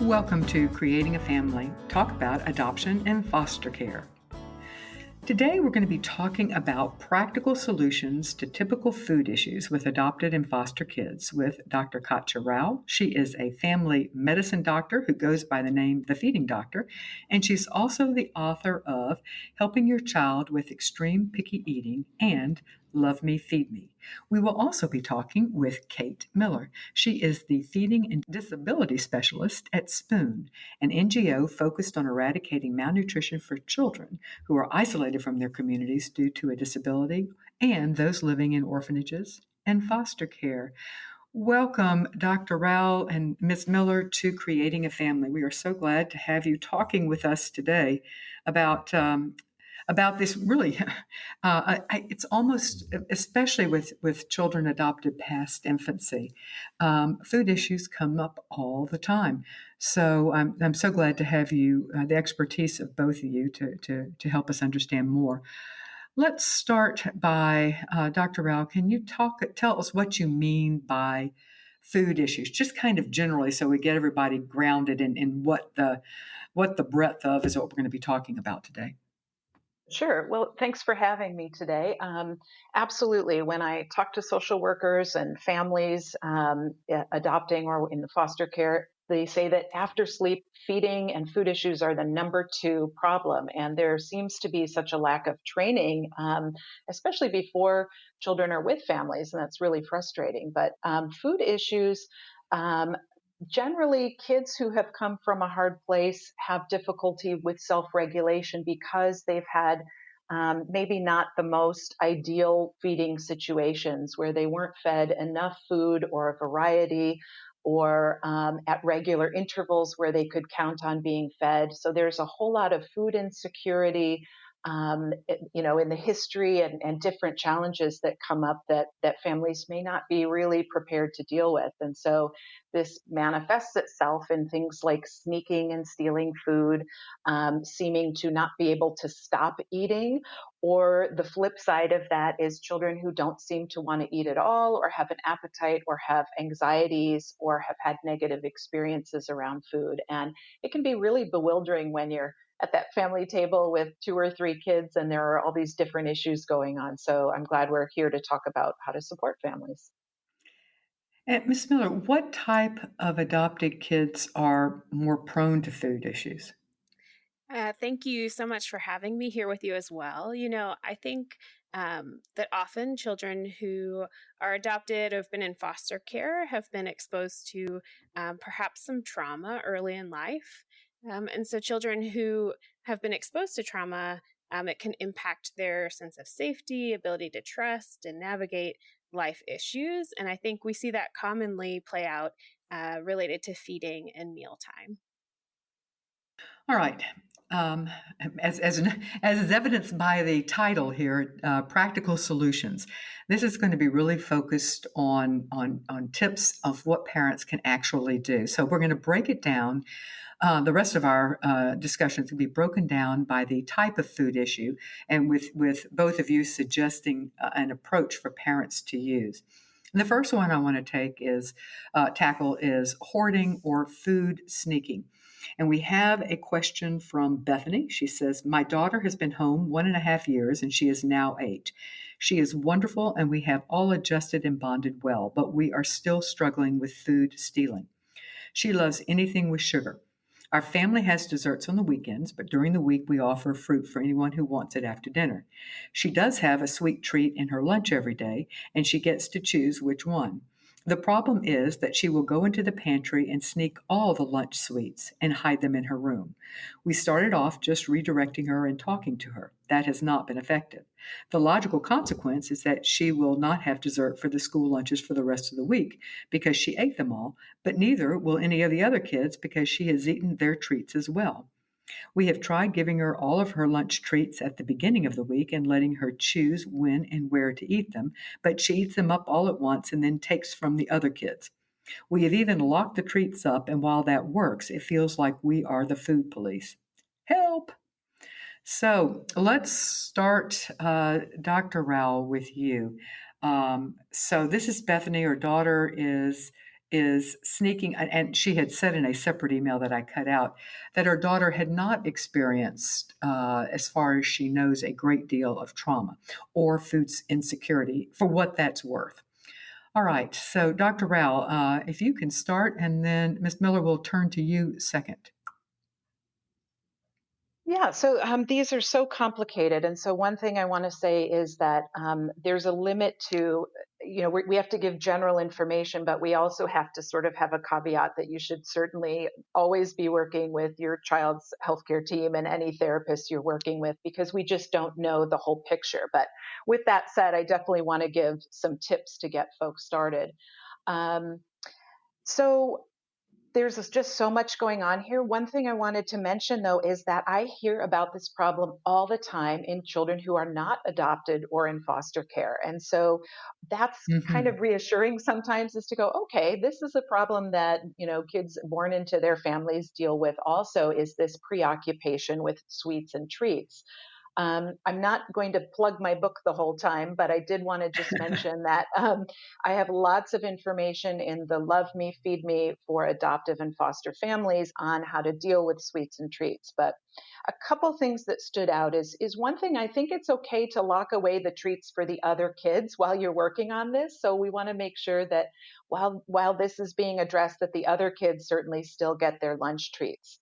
Welcome to Creating a Family, talk about adoption and foster care. Today we're going to be talking about practical solutions to typical food issues with adopted and foster kids with Dr. Katja Rowell. She is a family medicine doctor who goes by the name The Feeding Doctor, and she's also the author of Helping Your Child with Extreme Picky Eating and Love Me, Feed Me. We will also be talking with Kate Miller. She is the Feeding and Disability Specialist at Spoon, an NGO focused on eradicating malnutrition for children who are isolated from their communities due to a disability and those living in orphanages and foster care. Welcome, Dr. Rowell and Ms. Miller, to Creating a Family. We are so glad to have you talking with us today about this really, it's almost, especially with children adopted past infancy, food issues come up all the time. So I'm so glad to have you, the expertise of both of you to help us understand more. Let's start by, Dr. Rowell, can you tell us what you mean by food issues, just kind of generally, so we get everybody grounded in what the breadth of is what we're going to be talking about today. Sure. Well, thanks for having me today. Absolutely. When I talk to social workers and families adopting or in the foster care, they say that after sleep, feeding and food issues are the number two problem. And there seems to be such a lack of training, especially before children are with families. And that's really frustrating. But food issues, generally, kids who have come from a hard place have difficulty with self-regulation because they've had maybe not the most ideal feeding situations where they weren't fed enough food or a variety or at regular intervals where they could count on being fed. So there's a whole lot of food insecurity, in the history and different challenges that come up that families may not be really prepared to deal with. And so this manifests itself in things like sneaking and stealing food, seeming to not be able to stop eating. Or the flip side of that is children who don't seem to want to eat at all, or have an appetite, or have anxieties, or have had negative experiences around food. And it can be really bewildering when you're at that family table with 2 or 3 kids and there are all these different issues going on. So I'm glad we're here to talk about how to support families. And Ms. Miller, what type of adopted kids are more prone to food issues? Thank you so much for having me here with you as well. I think that often children who are adopted or have been in foster care have been exposed to perhaps some trauma early in life. And so children who have been exposed to trauma, it can impact their sense of safety, ability to trust and navigate life issues. And I think we see that commonly play out related to feeding and mealtime. All right. Um, as is evidenced by the title here, practical solutions. This is going to be really focused on tips of what parents can actually do. So we're going to break it down. The rest of our discussions will be broken down by the type of food issue, and with both of you suggesting an approach for parents to use. And the first one I want to tackle is hoarding or food sneaking. And we have a question from Bethany. She says, my daughter has been home 1.5 years and she is now 8. She is wonderful and we have all adjusted and bonded well, but we are still struggling with food stealing. She loves anything with sugar. Our family has desserts on the weekends, but during the week we offer fruit for anyone who wants it after dinner. She does have a sweet treat in her lunch every day, and she gets to choose which one. The problem is that she will go into the pantry and sneak all the lunch sweets and hide them in her room. We started off just redirecting her and talking to her. That has not been effective. The logical consequence is that she will not have dessert for the school lunches for the rest of the week because she ate them all, but neither will any of the other kids because she has eaten their treats as well. We have tried giving her all of her lunch treats at the beginning of the week and letting her choose when and where to eat them, but she eats them up all at once and then takes from the other kids. We have even locked the treats up, and while that works, it feels like we are the food police. Help! So let's start, Dr. Rowell, with you. So this is Bethany. Her daughter is is sneaking, and she had said in a separate email that I cut out that her daughter had not experienced, as far as she knows, a great deal of trauma or food insecurity, for what that's worth. All right, so Dr. Rowell, if you can start, and then Ms. Miller will turn to you second. Yeah, so these are so complicated. And so, one thing I want to say is that there's a limit to, we have to give general information, but we also have to sort of have a caveat that you should certainly always be working with your child's healthcare team and any therapist you're working with, because we just don't know the whole picture. But with that said, I definitely want to give some tips to get folks started. Um, so, there's just so much going on here. One thing I wanted to mention, though, is that I hear about this problem all the time in children who are not adopted or in foster care. And so that's kind Hmm. of reassuring sometimes, is to go, okay, this is a problem that, kids born into their families deal with also, is this preoccupation with sweets and treats. I'm not going to plug my book the whole time, but I did want to just mention that I have lots of information in the Love Me, Feed Me for adoptive and foster families on how to deal with sweets and treats. But a couple things that stood out is one thing, I think it's okay to lock away the treats for the other kids while you're working on this. So we want to make sure that while this is being addressed, that the other kids certainly still get their lunch treats.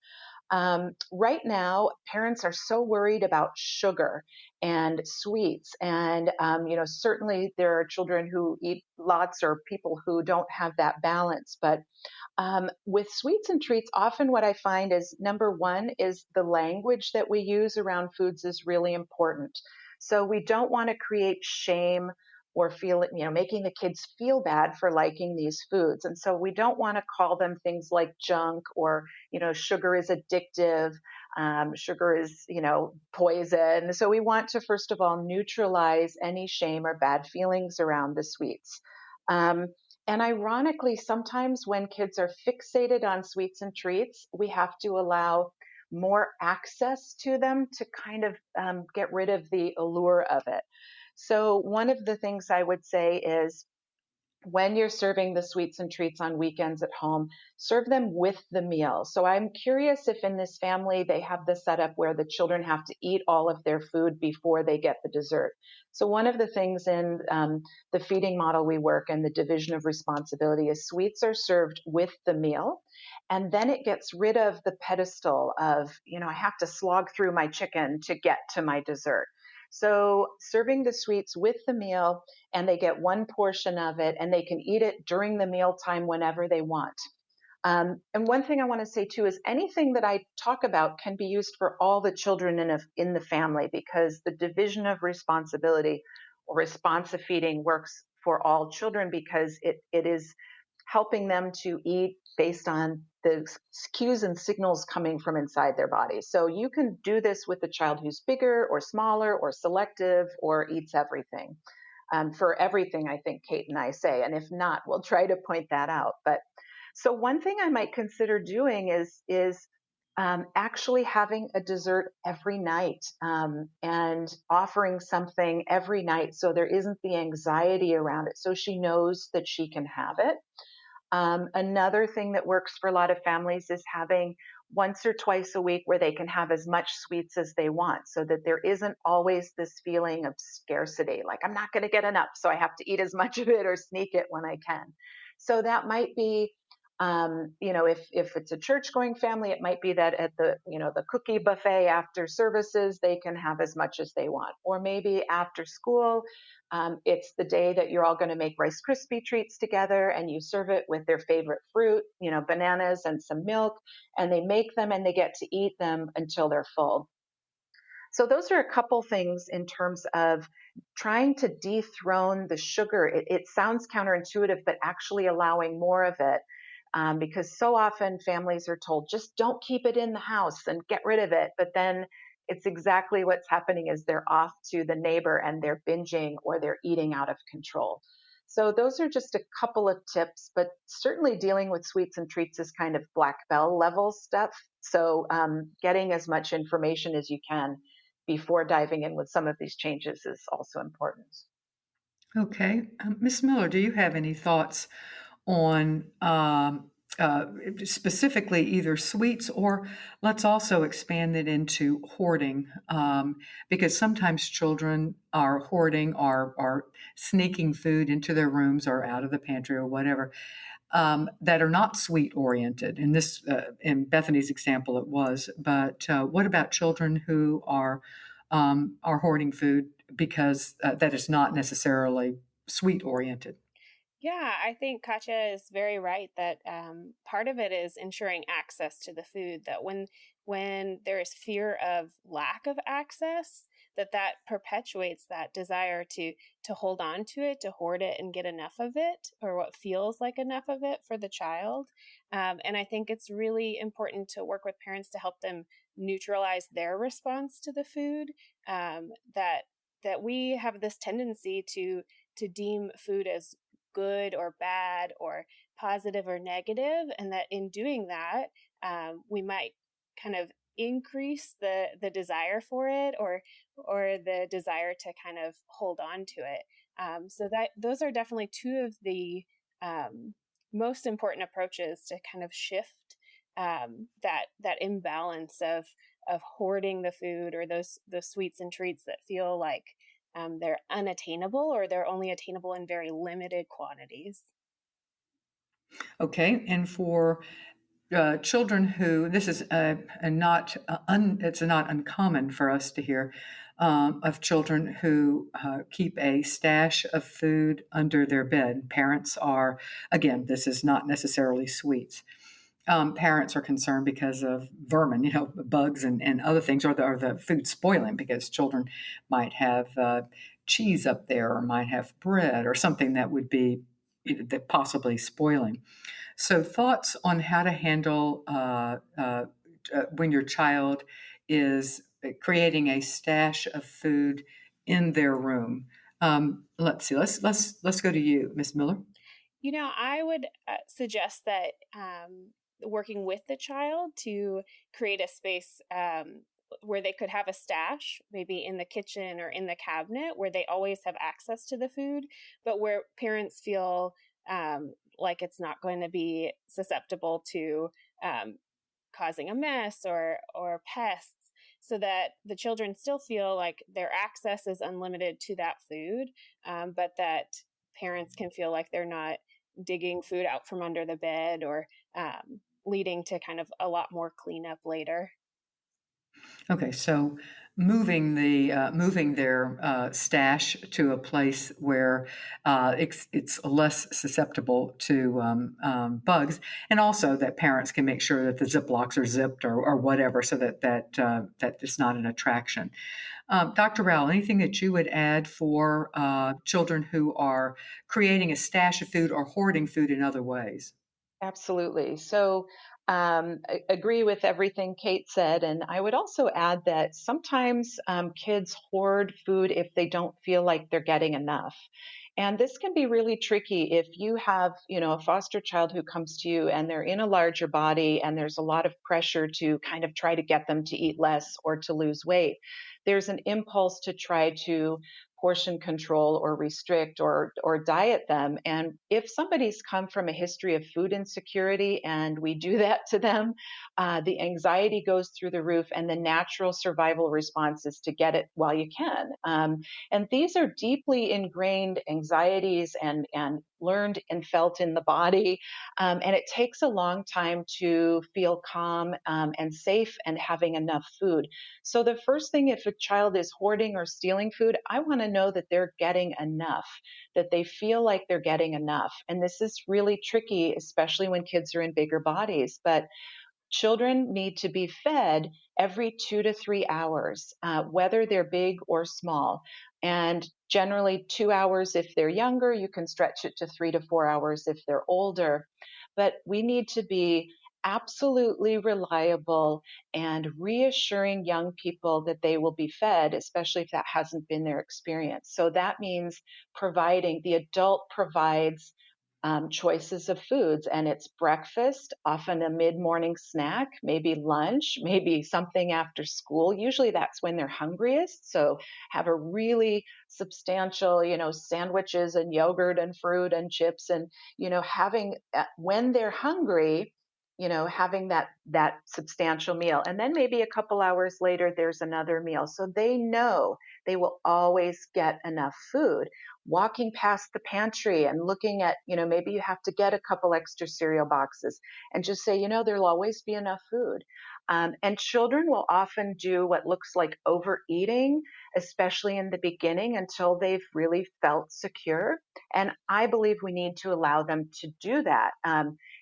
Right now, parents are so worried about sugar and sweets. And, certainly there are children who eat lots or people who don't have that balance. But with sweets and treats, often what I find is, number one, is the language that we use around foods is really important. So we don't want to create shame or making the kids feel bad for liking these foods. And so we don't want to call them things like junk, or, sugar is addictive. Sugar is, poison. So we want to, first of all, neutralize any shame or bad feelings around the sweets. Um, and ironically, sometimes when kids are fixated on sweets and treats, we have to allow more access to them to kind of get rid of the allure of it. So, one of the things I would say is, when you're serving the sweets and treats on weekends at home, serve them with the meal. So I'm curious if in this family they have the setup where the children have to eat all of their food before they get the dessert. So one of the things in the feeding model we work and the division of responsibility is, sweets are served with the meal. And then it gets rid of the pedestal of, I have to slog through my chicken to get to my dessert. So serving the sweets with the meal, and they get one portion of it, and they can eat it during the mealtime whenever they want. And one thing I want to say too is, anything that I talk about can be used for all the children in the family, because the division of responsibility or responsive feeding works for all children, because it is helping them to eat based on the cues and signals coming from inside their body. So you can do this with a child who's bigger or smaller or selective or eats everything. For everything, I think Kate and I say. And if not, we'll try to point that out. But so one thing I might consider doing is actually having a dessert every night, and offering something every night, so there isn't the anxiety around it. So she knows that she can have it. Another thing that works for a lot of families is having once or twice a week where they can have as much sweets as they want, so that there isn't always this feeling of scarcity, like I'm not going to get enough, so I have to eat as much of it or sneak it when I can. So that might be, if it's a church going family, it might be that at the cookie buffet after services, they can have as much as they want. Or maybe after school, it's the day that you're all going to make Rice Krispie treats together, and you serve it with their favorite fruit, bananas and some milk, and they make them and they get to eat them until they're full. So those are a couple things in terms of trying to dethrone the sugar. It sounds counterintuitive, but actually allowing more of it. Because so often families are told, just don't keep it in the house and get rid of it. But then it's exactly what's happening, is they're off to the neighbor and they're binging or they're eating out of control. So those are just a couple of tips, but certainly dealing with sweets and treats is kind of black belt level stuff. So getting as much information as you can before diving in with some of these changes is also important. Okay. Ms. Miller, do you have any thoughts on uh, specifically either sweets, or let's also expand it into hoarding, because sometimes children are hoarding, are sneaking food into their rooms or out of the pantry or whatever, that are not sweet oriented. In this, in Bethany's example, it was. But what about children who are hoarding food because that is not necessarily sweet oriented? Yeah, I think Katja is very right that part of it is ensuring access to the food. That when there is fear of lack of access, that perpetuates that desire to hold on to it, to hoard it, and get enough of it, or what feels like enough of it for the child. And I think it's really important to work with parents to help them neutralize their response to the food. That we have this tendency to deem food as good or bad or positive or negative, and that in doing that, we might kind of increase the desire for it, or the desire to kind of hold on to it. So that those are definitely two of the most important approaches to kind of shift that imbalance of hoarding the food, or those sweets and treats that feel like they're unattainable, or they're only attainable in very limited quantities. Okay, and for children who this is a not it's not uncommon for us to hear of children who keep a stash of food under their bed. Parents are, again, this is not necessarily sweets. Parents are concerned because of vermin, bugs and other things, or the food spoiling, because children might have cheese up there, or might have bread or something that would be that possibly spoiling. So, thoughts on how to handle when your child is creating a stash of food in their room. Let's see. Let's go to you, Miss Miller. I would suggest that working with the child to create a space where they could have a stash, maybe in the kitchen or in the cabinet, where they always have access to the food, but where parents feel like it's not going to be susceptible to um, causing a mess or pests, so that the children still feel like their access is unlimited to that food, but that parents can feel like they're not digging food out from under the bed, or leading to kind of a lot more cleanup later. Okay, so moving their stash to a place where it's less susceptible to bugs, and also that parents can make sure that the Ziplocs are zipped, or whatever, so that it's not an attraction. Dr. Rowell, anything that you would add for children who are creating a stash of food or hoarding food in other ways? Absolutely. So, I agree with everything Kate said. And I would also add that sometimes kids hoard food if they don't feel like they're getting enough. And this can be really tricky if you have, a foster child who comes to you and they're in a larger body and there's a lot of pressure to kind of try to get them to eat less or to lose weight. There's an impulse to try to portion control or restrict or diet them. And if somebody's come from a history of food insecurity and we do that to them, the anxiety goes through the roof, and the natural survival response is to get it while you can. And these are deeply ingrained anxieties and learned and felt in the body. And it takes a long time to feel calm and safe and having enough food. So the first thing, if a child is hoarding or stealing food, I want to know that they're getting enough, that they feel like they're getting enough. And this is really tricky, especially when kids are in bigger bodies. But children need to be fed every 2 to 3 hours, whether they're big or small. And generally, 2 hours if they're younger. You can stretch it to 3 to 4 hours if they're older. But we need to be absolutely reliable and reassuring young people that they will be fed, especially if that hasn't been their experience. So that means the adult provides choices of foods. And it's breakfast, often a mid morning snack, maybe lunch, maybe something after school. Usually that's when they're hungriest. So have a really substantial, sandwiches and yogurt and fruit and chips and, having when they're hungry, having that substantial meal. And then maybe a couple hours later there's another meal. So they know they will always get enough food. Walking past the pantry and looking at, maybe you have to get a couple extra cereal boxes and just say, there'll always be enough food. And children will often do what looks like overeating, especially in the beginning until they've really felt secure. And I believe we need to allow them to do that.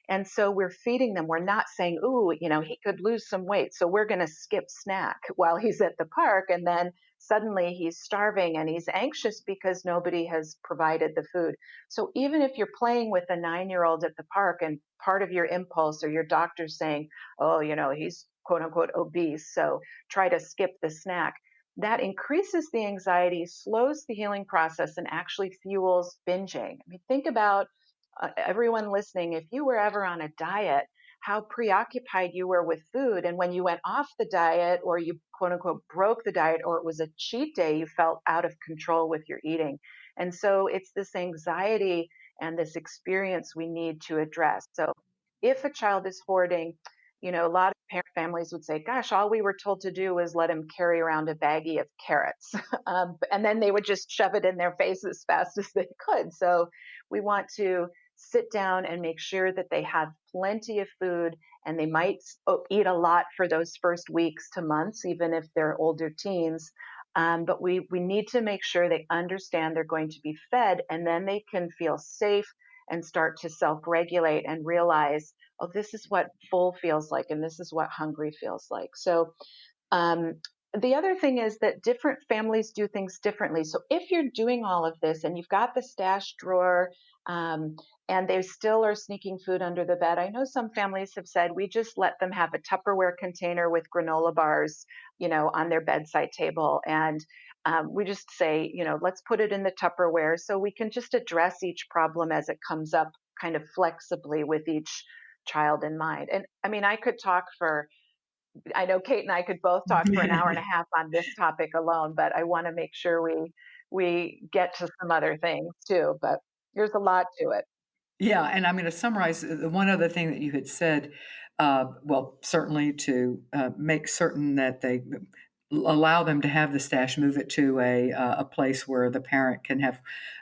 And so we're feeding them. We're not saying, ooh, he could lose some weight. So we're going to skip snack while he's at the park. And then suddenly he's starving and he's anxious because nobody has provided the food. So even if you're playing with a 9-year-old at the park and part of your impulse or your doctor's saying, oh, he's quote unquote obese, so try to skip the snack. That increases the anxiety, slows the healing process, and actually fuels binging. I mean, think about everyone listening, if you were ever on a diet, how preoccupied you were with food. And when you went off the diet or you quote unquote broke the diet or it was a cheat day, you felt out of control with your eating. And so it's this anxiety and this experience we need to address. So if a child is hoarding, a lot of parent families would say, gosh, all we were told to do was let him carry around a baggie of carrots. And then they would just shove it in their face as fast as they could. So we want to sit down and make sure that they have plenty of food, and they might eat a lot for those first weeks to months, even if they're older teens. But we need to make sure they understand they're going to be fed, and then they can feel safe and start to self-regulate and realize, oh, this is what full feels like, and this is what hungry feels like. So um, the other thing is that different families do things differently. So if you're doing all of this and you've got the stash drawer, um, and they still are sneaking food under the bed, I know some families have said we just let them have a Tupperware container with granola bars, on their bedside table. And we just say, let's put it in the Tupperware so we can just address each problem as it comes up kind of flexibly with each child in mind. And I mean, I know Kate and I could both talk for an hour and a half on this topic alone, but I want to make sure we get to some other things too. But there's a lot to it. Yeah, and I'm going to summarize the one other thing that you had said. Well, certainly to make certain that they allow them to have the stash, move it to a place where the parent can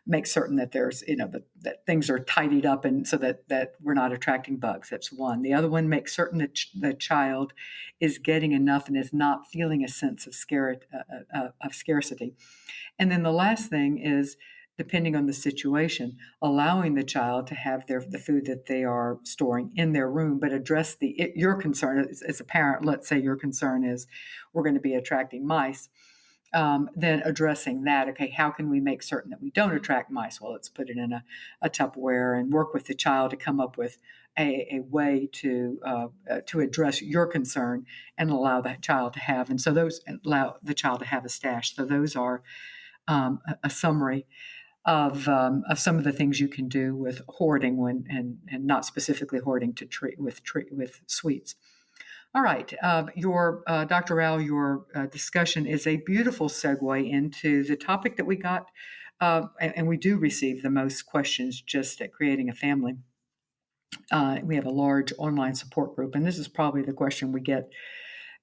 make certain that there's that things are tidied up and so that we're not attracting bugs. That's one. The other one, make certain that the child is getting enough and is not feeling a sense of scarcity. And then the last thing is, depending on the situation, allowing the child to have the food that they are storing in their room, but address your concern as a parent. Let's say your concern is we're going to be attracting mice. Then addressing that, okay, how can we make certain that we don't attract mice? Well, let's put it in a Tupperware and work with the child to come up with a way to address your concern and allow that child to have. And so allow the child to have a stash. So those are a summary of some of the things you can do with hoarding and not specifically hoarding to treat with sweets. All right, your Dr. Rowell, your discussion is a beautiful segue into the topic that we got, and we do receive the most questions just at creating a family. We have a large online support group, and this is probably the question we get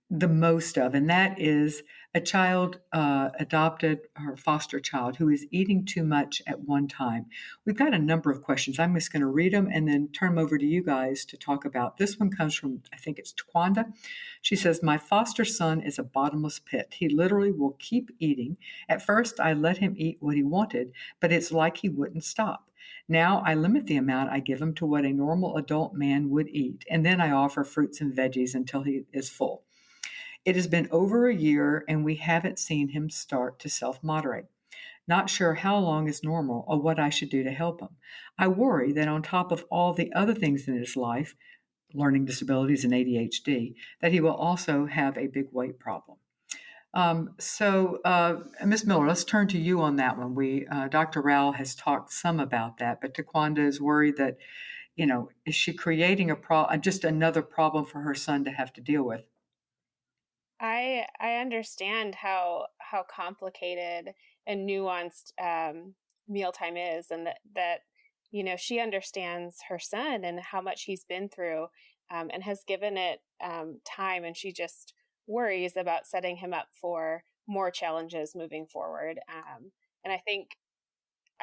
the most of, and that is a child adopted or foster child who is eating too much at one time. We've got a number of questions. I'm just going to read them and then turn them over to you guys to talk about. This one comes from, I think it's Twanda. She says, my foster son is a bottomless pit. He literally will keep eating. At first, I let him eat what he wanted, but it's like he wouldn't stop. Now I limit the amount I give him to what a normal adult man would eat, and then I offer fruits and veggies until he is full. It has been over a year and we haven't seen him start to self-moderate. Not sure how long is normal or what I should do to help him. I worry that on top of all the other things in his life, learning disabilities and ADHD, that he will also have a big weight problem. Ms. Miller, let's turn to you on that one. Dr. Rowell has talked some about that, but Taquanda is worried that, is she creating just another problem for her son to have to deal with? I understand how complicated and nuanced mealtime is, and that she understands her son and how much he's been through, and has given it time, and she just worries about setting him up for more challenges moving forward. And I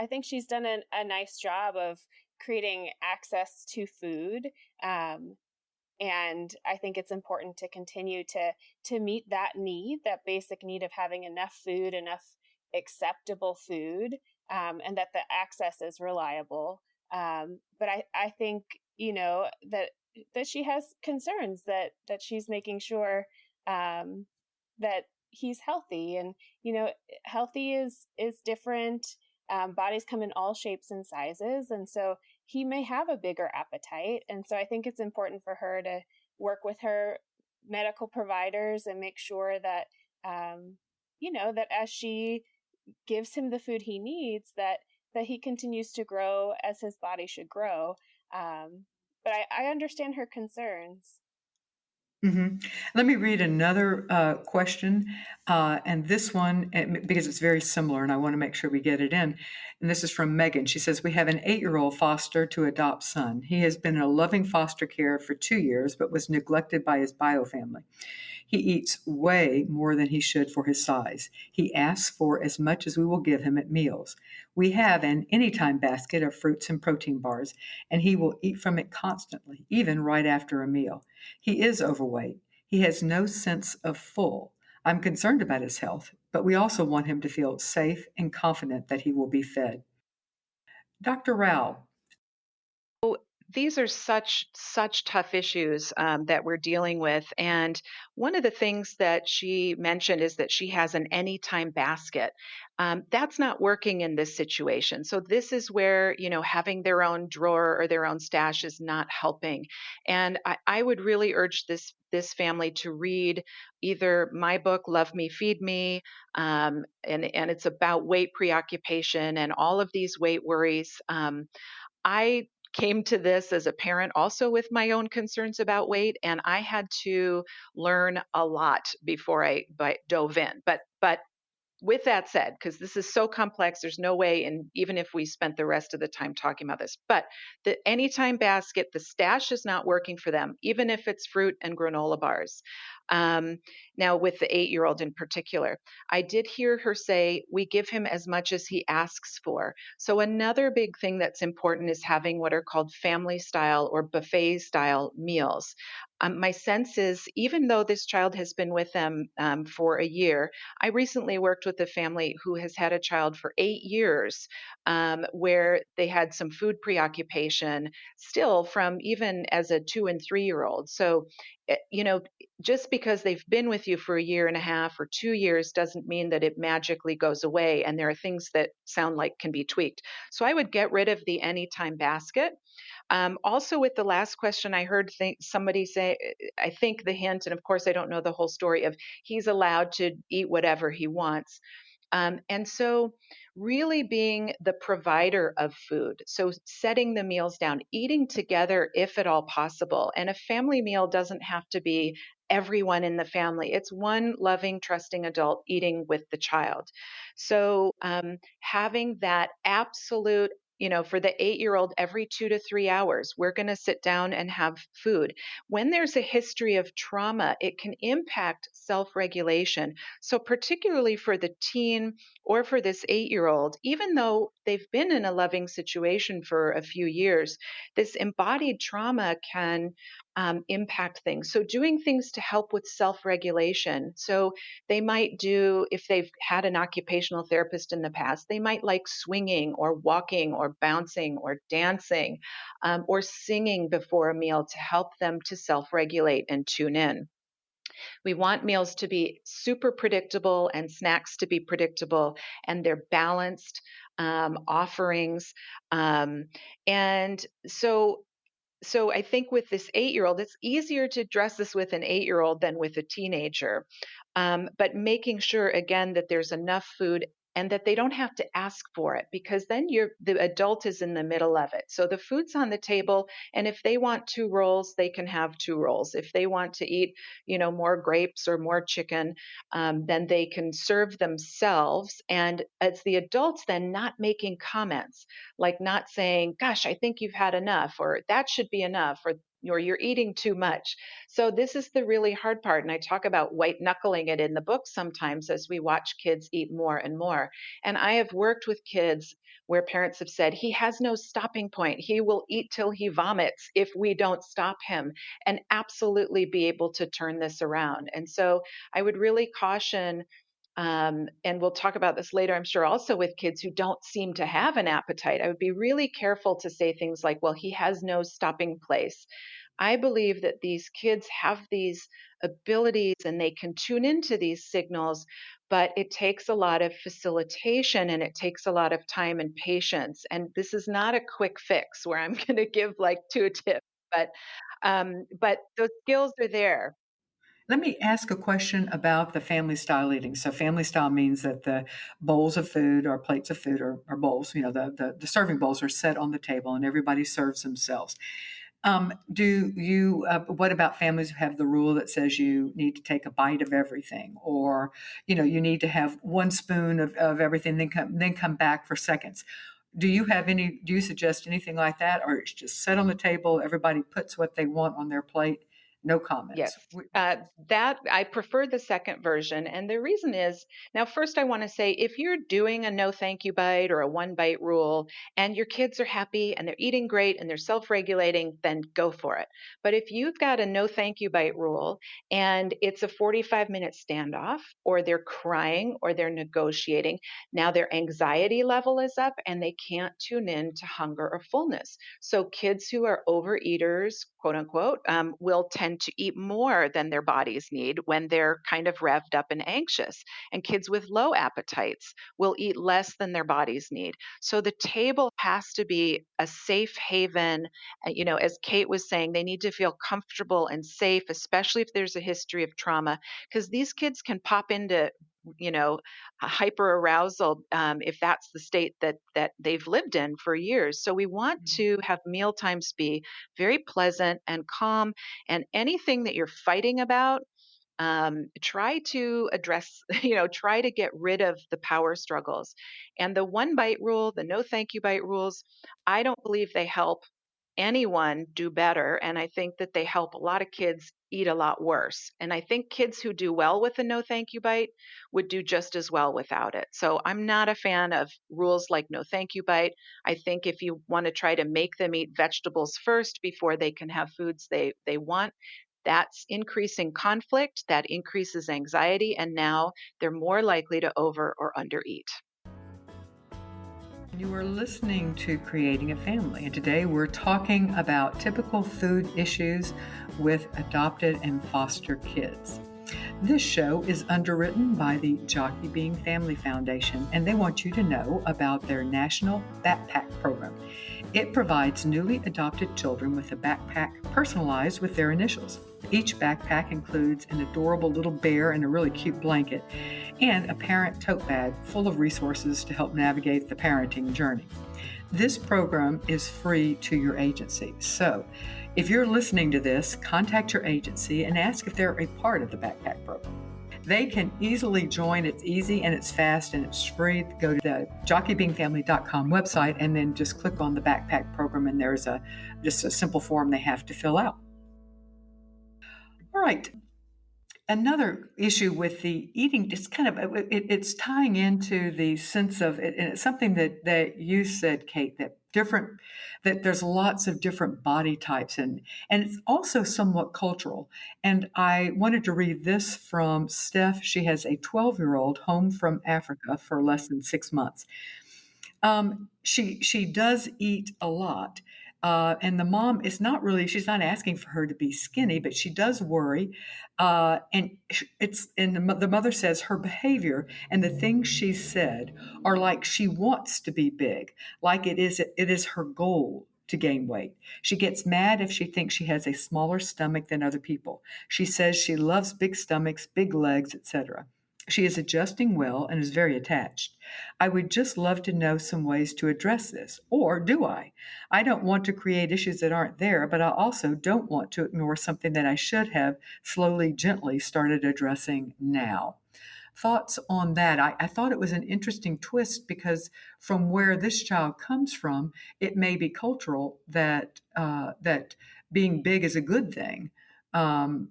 think she's done a nice job of creating access to food. And I think it's important to continue to meet that need, that basic need of having enough food, enough acceptable food, and that the access is reliable. But I think that she has concerns, that she's making sure that he's healthy, and healthy is different. Bodies come in all shapes and sizes, and so he may have a bigger appetite. And so I think it's important for her to work with her medical providers and make sure that, that as she gives him the food he needs, that he continues to grow as his body should grow. But I understand her concerns. hmm Let me read another question, and this one, because it's very similar, and I want to make sure we get it in. And this is from Megan. She says, "We have an 8-year-old foster to adopt son. He has been in a loving foster care for 2 years, but was neglected by his bio family. He eats way more than he should for his size. He asks for as much as we will give him at meals. We have an anytime basket of fruits and protein bars, and he will eat from it constantly, even right after a meal. He is overweight. He has no sense of full. I'm concerned about his health, but we also want him to feel safe and confident that he will be fed." Dr. Rao. These are such tough issues that we're dealing with, and one of the things that she mentioned is that she has an anytime basket. That's not working in this situation. So this is where having their own drawer or their own stash is not helping. And I would really urge this family to read either my book, Love Me, Feed Me, and it's about weight preoccupation and all of these weight worries. I came to this as a parent also with my own concerns about weight, and I had to learn a lot before I dove in. But with that said, because this is so complex, there's no way, and even if we spent the rest of the time talking about this, but the anytime basket, the stash is not working for them, even if it's fruit and granola bars. Um, Now, with the 8-year-old in particular, I did hear her say, we give him as much as he asks for. So, another big thing that's important is having what are called family style or buffet style meals. My sense is, even though this child has been with them for a year, I recently worked with a family who has had a child for 8 years, where they had some food preoccupation still from even as a 2 and 3-year-old. So, eh, you know, just because they've been with you for a year and a half or 2 years doesn't mean that it magically goes away. And there are things that sound like can be tweaked. So I would get rid of the anytime basket. Also, with the last question, I heard somebody say, I think the hint, and of course, I don't know the whole story of he's allowed to eat whatever he wants. And so, really being the provider of food. So, setting the meals down, eating together if at all possible. And a family meal doesn't have to be everyone in the family, it's one loving, trusting adult eating with the child. So, having that absolute for the 8-year-old, every 2 to 3 hours, we're going to sit down and have food. When there's a history of trauma, it can impact self regulation. So, particularly for the teen or for this 8-year-old, even though they've been in a loving situation for a few years, this embodied trauma can impact things. So, doing things to help with self regulation. So, they might do, if they've had an occupational therapist in the past, they might like swinging or walking or bouncing or dancing or singing before a meal to help them to self regulate and tune in. We want meals to be super predictable and snacks to be predictable, and they're balanced offerings. Um, and so I think with this 8-year-old, it's easier to address this with an 8-year-old than with a teenager. But making sure again that there's enough food and that they don't have to ask for it, because then the adult is in the middle of it. So the food's on the table, and if they want 2 rolls, they can have 2 rolls. If they want to eat, more grapes or more chicken, then they can serve themselves. And it's the adults then not making comments, like not saying, "Gosh, I think you've had enough," or "That should be enough," or "You're eating too much." So this is the really hard part. And I talk about white knuckling it in the book sometimes as we watch kids eat more and more. And I have worked with kids where parents have said, "He has no stopping point. He will eat till he vomits if we don't stop him," and absolutely be able to turn this around. And so I would really caution, and we'll talk about this later, I'm sure, also with kids who don't seem to have an appetite. I would be really careful to say things like, "Well, he has no stopping place." I believe that these kids have these abilities and they can tune into these signals, but it takes a lot of facilitation and it takes a lot of time and patience. And this is not a quick fix where I'm going to give like 2 tips, but those skills are there. Let me ask a question about the family style eating. So, family style means that the bowls of food or plates of food or bowls, the serving bowls are set on the table and everybody serves themselves. What about families who have the rule that says you need to take a bite of everything, or, you need to have one spoon of everything, then come back for seconds? Do you suggest anything like that, or it's just set on the table, everybody puts what they want on their plate, no Yes, comments? that I prefer the second version. And the reason is, now, first, I want to say if you're doing a no thank you bite or a 1 bite rule and your kids are happy and they're eating great and they're self regulating, then go for it. But if you've got a no thank you bite rule and it's a 45-minute standoff, or they're crying or they're negotiating, now their anxiety level is up and they can't tune in to hunger or fullness. So kids who are overeaters, quote unquote, will tend to eat more than their bodies need when they're kind of revved up and anxious. And kids with low appetites will eat less than their bodies need. So the table has to be a safe haven. As Kate was saying, they need to feel comfortable and safe, especially if there's a history of trauma, because these kids can pop into you know hyper arousal, if that's the state that they've lived in for years. So we want to have meal times be very pleasant and calm, and anything that you're fighting about, try to address, try to get rid of the power struggles. And the 1 bite rule, the no thank you bite rules, I don't believe they help anyone do better. And I think that they help a lot of kids eat a lot worse. And I think kids who do well with a no thank you bite would do just as well without it. So I'm not a fan of rules like no thank you bite. I think if you want to try to make them eat vegetables first before they can have foods they want, that's increasing conflict, that increases anxiety, and now they're more likely to over or undereat. You are listening to Creating a Family, and today we're talking about typical food issues with adopted and foster kids. This show is underwritten by the Jockey Being Family Foundation, and they want you to know about their National Backpack Program. It provides newly adopted children with a backpack personalized with their initials. Each backpack includes an adorable little bear and a really cute blanket, and a parent tote bag full of resources to help navigate the parenting journey. This program is free to your agency. So, if you're listening to this, contact your agency and ask if they're a part of the backpack program. They can easily join. It's easy and it's fast and it's free. Go to the jockeybeingfamily.com website and then just click on the backpack program, and there's just a simple form they have to fill out. All right. Another issue with the eating, just kind of, it's tying into the sense of, and it's something that you said, Kate, that there's lots of different body types, and it's also somewhat cultural. And I wanted to read this from Steph. She has a 12-year-old home from Africa for less than 6 months. She does eat a lot. And the mom is not really, she's not asking for her to be skinny, but she does worry. The mother says her behavior and the things she said are like she wants to be big, like it is her goal to gain weight. She gets mad if she thinks she has a smaller stomach than other people. She says she loves big stomachs, big legs, etc. She is adjusting well and is very attached. I would just love to know some ways to address this. Or do I? I don't want to create issues that aren't there, but I also don't want to ignore something that I should have slowly, gently started addressing now. Thoughts on that? I thought it was an interesting twist because from where this child comes from, it may be cultural that being big is a good thing.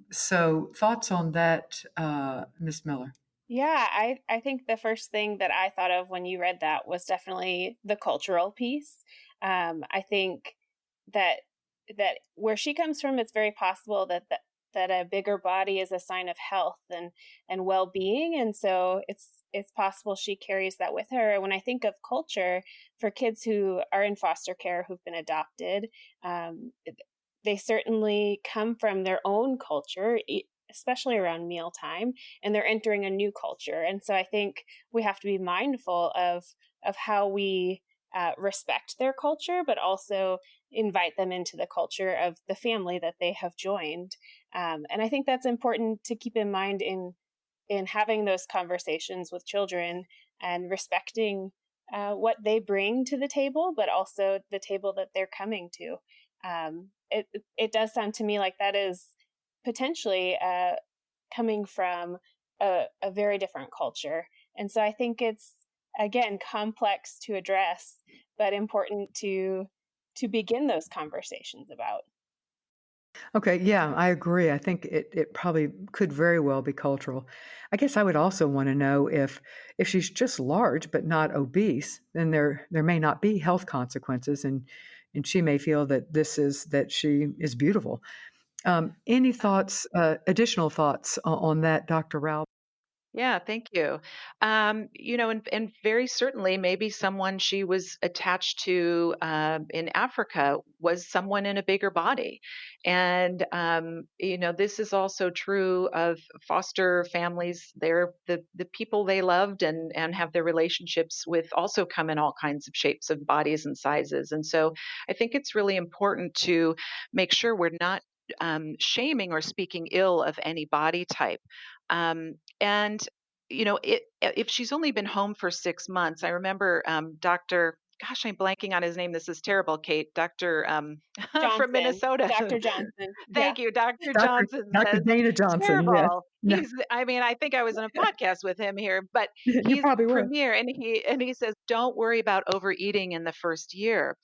So, thoughts on that, Miss Miller? Yeah, I think the first thing that I thought of when you read that was definitely the cultural piece. I think that that where she comes from, it's very possible that a bigger body is a sign of health and well being, and so it's possible she carries that with her. When I think of culture for kids who are in foster care who've been adopted, um, they certainly come from their own culture, especially around mealtime, and they're entering a new culture. And so I think we have to be mindful of how we respect their culture, but also invite them into the culture of the family that they have joined. And I think that's important to keep in mind in having those conversations with children and respecting what they bring to the table, but also the table that they're coming to. It does sound to me like that is potentially coming from a very different culture, and so I think it's again complex to address, but important to begin those conversations about. Okay, yeah, I agree. I think it probably could very well be cultural. I guess I would also want to know if she's just large but not obese, then there may not be health consequences, and she may feel that she is beautiful. Any thoughts, additional thoughts on that, Dr. Rao? Yeah, thank you. And very certainly, maybe someone she was attached to in Africa was someone in a bigger body. And, this is also true of foster families. They're the people they loved and have their relationships with also come in all kinds of shapes of bodies and sizes. And so I think it's really important to make sure we're not shaming or speaking ill of any body type. And if she's only been home for 6 months, I remember Dr. Gosh, I'm blanking on his name. This is terrible, Kate. Doctor from Johnson, Minnesota. Dr. Johnson. Yeah. Thank you. Dr. Dr. Johnson Dr. says Dana Johnson, yes. terrible. No, I mean, I think I was in a podcast with him here, but you he's the probably were. premier, and he says don't worry about overeating in the first year.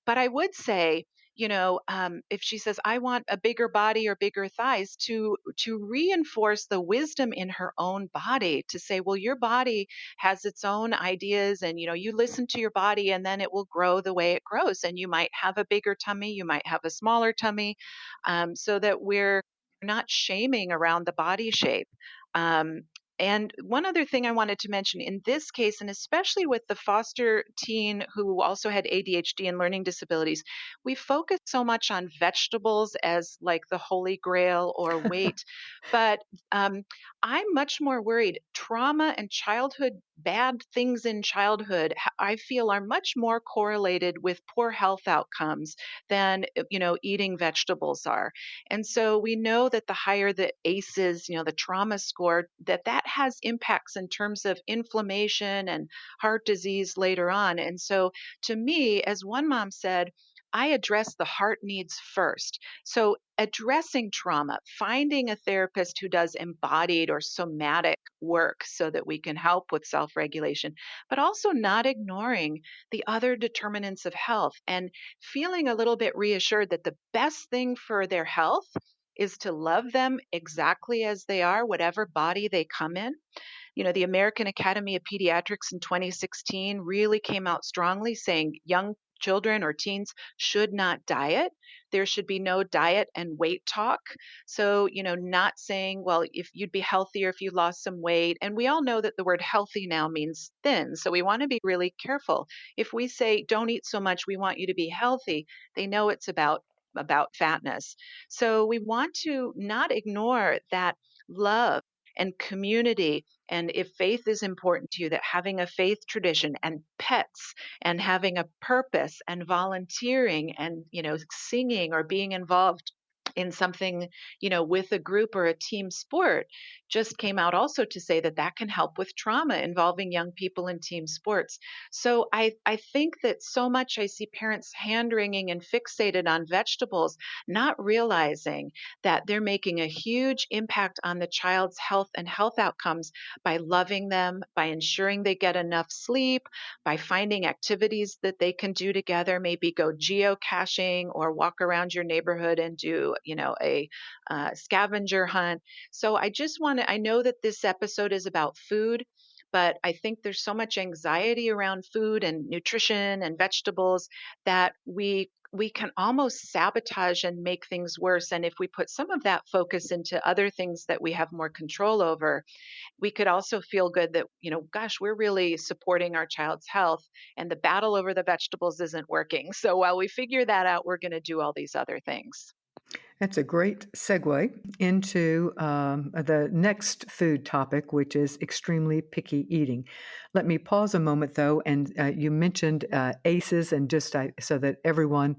But I would say, if she says I want a bigger body or bigger thighs, to reinforce the wisdom in her own body, to say, well, your body has its own ideas, and you listen to your body, and then it will grow the way it grows, and you might have a bigger tummy, you might have a smaller tummy, so that we're not shaming around the body shape. Um, and one other thing I wanted to mention in this case, and especially with the foster teen who also had ADHD and learning disabilities, we focus so much on vegetables as like the holy grail or weight. But I'm much more worried. Trauma and childhood, bad things in childhood, I feel are much more correlated with poor health outcomes than, eating vegetables are. And so we know that the higher the ACEs, the trauma score, that has impacts in terms of inflammation and heart disease later on. And so to me, as one mom said, I address the heart needs first. So addressing trauma, finding a therapist who does embodied or somatic work so that we can help with self-regulation, but also not ignoring the other determinants of health and feeling a little bit reassured that the best thing for their health is to love them exactly as they are, whatever body they come in. The American Academy of Pediatrics in 2016 really came out strongly saying young children or teens should not diet. There should be no diet and weight talk. So, not saying, well, if you'd be healthier if you lost some weight. And we all know that the word healthy now means thin. So we want to be really careful. If we say, don't eat so much, we want you to be healthy, they know it's about fatness. So we want to not ignore that love and community. And if faith is important to you, that having a faith tradition and pets and having a purpose and volunteering and, singing or being involved in something, with a group or a team sport just came out also to say that that can help with trauma involving young people in team sports. So I think that so much I see parents hand wringing and fixated on vegetables, not realizing that they're making a huge impact on the child's health and health outcomes by loving them, by ensuring they get enough sleep, by finding activities that they can do together, maybe go geocaching or walk around your neighborhood and do, a scavenger hunt. So I know that this episode is about food, but I think there's so much anxiety around food and nutrition and vegetables that we can almost sabotage and make things worse. And if we put some of that focus into other things that we have more control over, we could also feel good that, gosh, we're really supporting our child's health and the battle over the vegetables isn't working. So while we figure that out, we're going to do all these other things. That's a great segue into the next food topic, which is extremely picky eating. Let me pause a moment, though, and you mentioned ACEs, and just so that everyone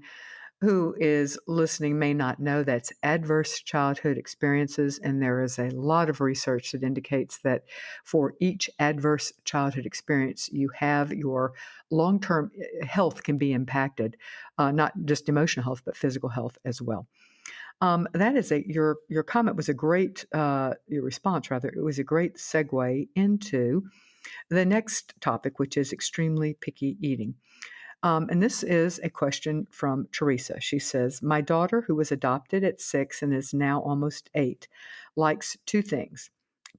who is listening may not know, that's adverse childhood experiences, and there is a lot of research that indicates that for each adverse childhood experience you have, your long-term health can be impacted, not just emotional health, but physical health as well. That is your comment was a great your response rather, it was a great segue into the next topic, which is extremely picky eating. And this is a question from Teresa. She says, my daughter, who was adopted at 6 and is now almost 8, likes two things: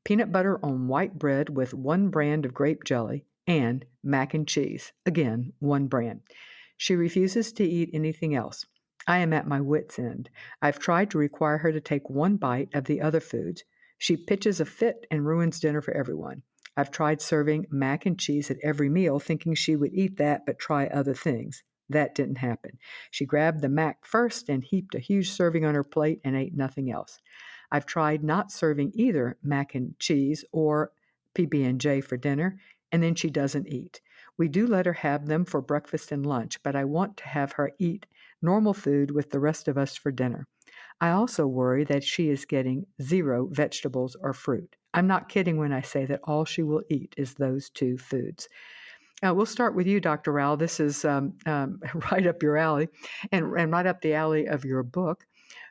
peanut butter on white bread with one brand of grape jelly, and mac and cheese, again, one brand. She refuses to eat anything else. I am at my wit's end. I've tried to require her to take one bite of the other foods. She pitches a fit and ruins dinner for everyone. I've tried serving mac and cheese at every meal, thinking she would eat that but try other things. That didn't happen. She grabbed the mac first and heaped a huge serving on her plate and ate nothing else. I've tried not serving either mac and cheese or PB&J for dinner, and then she doesn't eat. We do let her have them for breakfast and lunch, but I want to have her eat normal food with the rest of us for dinner. I also worry that she is getting zero vegetables or fruit. I'm not kidding when I say that all she will eat is those two foods. We'll start with you, Dr. Rowell. This is right up your alley, and right up the alley of your book.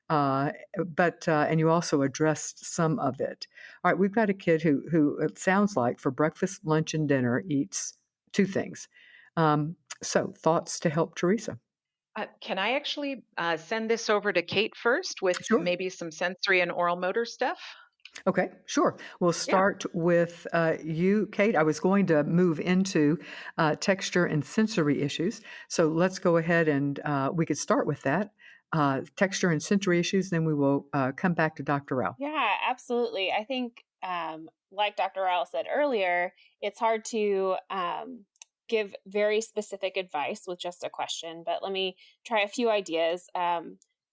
And you also addressed some of it. All right, we've got a kid who it sounds like for breakfast, lunch, and dinner eats two things. So thoughts to help Teresa? Can I actually send this over to Kate first with Sure. maybe some sensory and oral motor stuff? Okay, sure. We'll Yeah. start with you, Kate. I was going to move into texture and sensory issues. So let's go ahead and we could start with that. Texture and sensory issues, then we will come back to Dr. Rao. Yeah, absolutely. I think, like Dr. Rowell said earlier, it's hard to give very specific advice with just a question, but let me try a few ideas.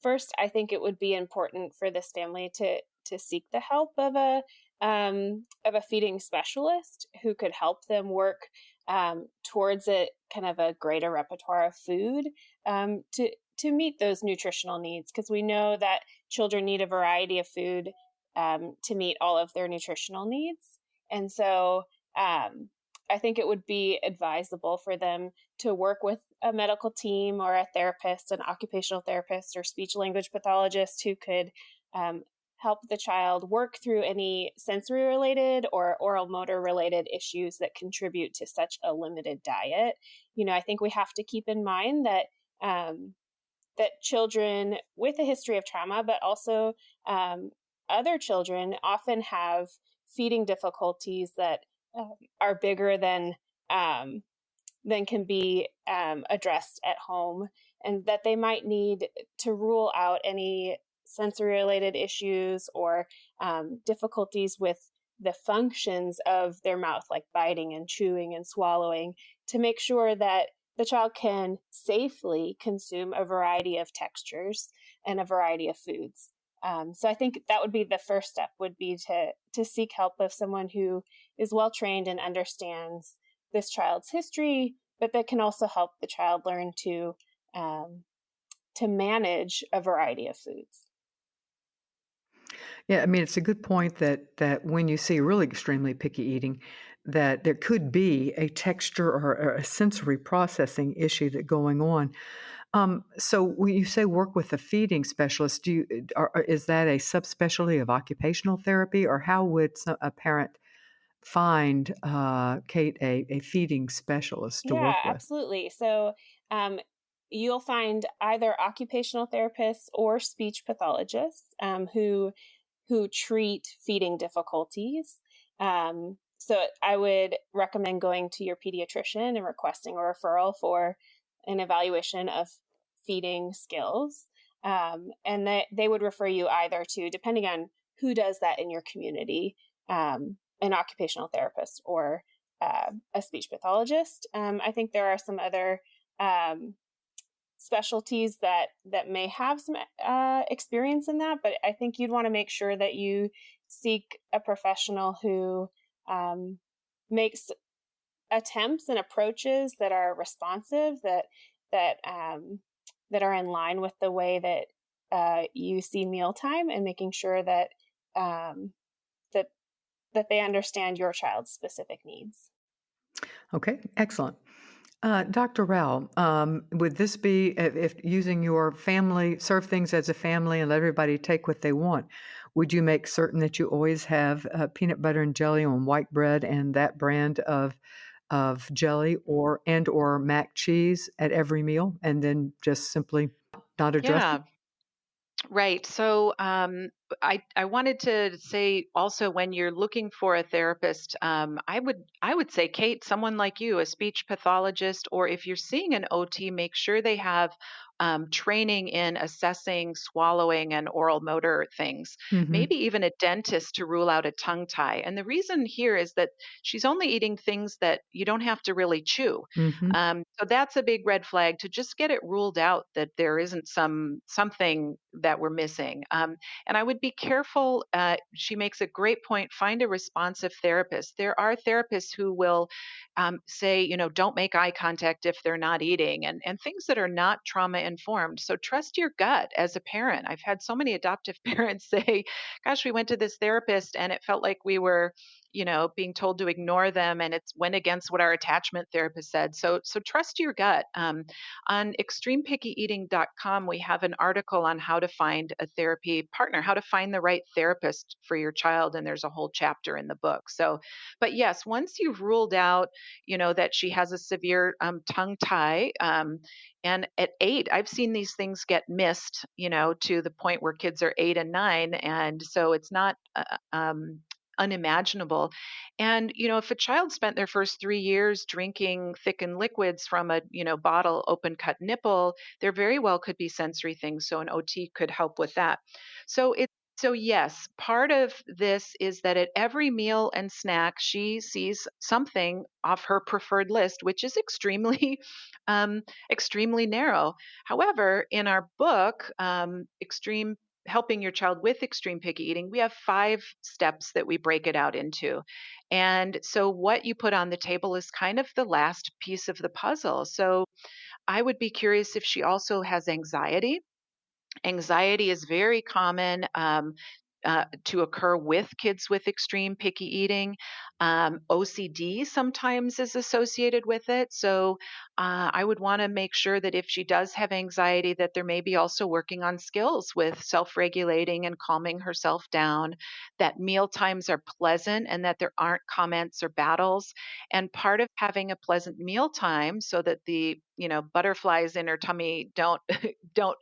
First, I think it would be important for this family to seek the help of a feeding specialist who could help them work towards it kind of a greater repertoire of food to meet those nutritional needs, because we know that children need a variety of food to meet all of their nutritional needs. And so I think it would be advisable for them to work with a medical team or a therapist, an occupational therapist or speech language pathologist who could um, help the child work through any sensory related or oral motor related issues that contribute to such a limited diet. I think we have to keep in mind that that children with a history of trauma, but also other children, often have feeding difficulties that are bigger than can be addressed at home, and that they might need to rule out any sensory related issues or difficulties with the functions of their mouth, like biting and chewing and swallowing, to make sure that the child can safely consume a variety of textures and a variety of foods. So I think that would be the first step, would be to seek help of someone who is well trained and understands this child's history, but that can also help the child learn um, to manage a variety of foods. Yeah, I mean, it's a good point that when you see really extremely picky eating, that there could be a texture or a sensory processing issue that going on. So when you say work with a feeding specialist, do you is that a subspecialty of occupational therapy, or how would a parent find Kate a feeding specialist to Yeah, work with? absolutely. So um, you'll find either occupational therapists or speech pathologists who treat feeding difficulties. So I would recommend going to your pediatrician and requesting a referral for an evaluation of feeding skills. And they would refer you either to, depending on who does that in your community, an occupational therapist or a speech pathologist. I think there are some other um, specialties that may have some experience in that, but I think you'd want to make sure that you seek a professional who um, makes attempts and approaches that are responsive, that that are in line with the way that you see mealtime, and making sure that um, that that they understand your child's specific needs. Okay, excellent. Dr. Rowell, would this be if using your family, serve things as a family and let everybody take what they want? Would you make certain that you always have peanut butter and jelly on white bread and that brand of jelly or mac cheese at every meal, and then just simply not address it? Yeah. Right. So I wanted to say also, when you're looking for a therapist, I would say, Kate, someone like you, a speech pathologist, or if you're seeing an OT, make sure they have training in assessing swallowing and oral motor things. Mm-hmm. Maybe even a dentist to rule out a tongue tie. And the reason here is that she's only eating things that you don't have to really chew. Mm-hmm. So that's a big red flag, to just get it ruled out that there isn't something that we're missing. And I would be careful. She makes a great point. Find a responsive therapist. There are therapists who will say, don't make eye contact if they're not eating, and things that are not trauma informed. So trust your gut as a parent. I've had so many adoptive parents say, "Gosh, we went to this therapist and it felt like we were." Being told to ignore them, and it's went against what our attachment therapist said. So trust your gut. On extremepickyeating.com, we have an article on how to find a therapy partner, how to find the right therapist for your child, and there's a whole chapter in the book. So, but yes, once you've ruled out, that she has a severe tongue tie. And at 8, I've seen these things get missed, to the point where kids are 8 and 9. And so it's not unimaginable. And, if a child spent their first 3 years drinking thickened liquids from a, bottle, open cut nipple, there very well could be sensory things. So an OT could help with that. So yes, part of this is that at every meal and snack, she sees something off her preferred list, which is extremely, extremely narrow. However, in our book, Extreme Helping Your Child with Extreme Picky Eating, we have 5 steps that we break it out into. And so what you put on the table is kind of the last piece of the puzzle. So I would be curious if she also has anxiety. Anxiety is very common to occur with kids with extreme picky eating. OCD sometimes is associated with it. So I would want to make sure that if she does have anxiety, that there may be also working on skills with self-regulating and calming herself down, that meal times are pleasant and that there aren't comments or battles. And part of having a pleasant meal time, so that the butterflies in her tummy don't don't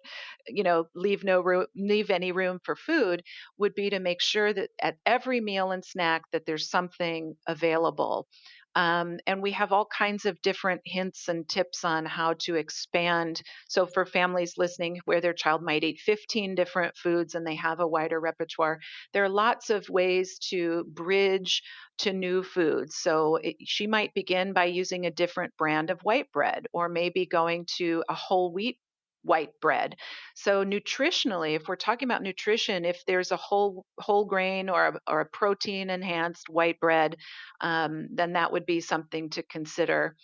leave any room for food, would be to make sure that at every meal and snack that there's something available. And we have all kinds of different hints and tips on how to expand. So for families listening where their child might eat 15 different foods and they have a wider repertoire, there are lots of ways to bridge to new foods. So she might begin by using a different brand of white bread, or maybe going to a whole wheat white bread. So nutritionally, if we're talking about nutrition, if there's a whole grain or a protein enhanced white bread, then that would be something to consider.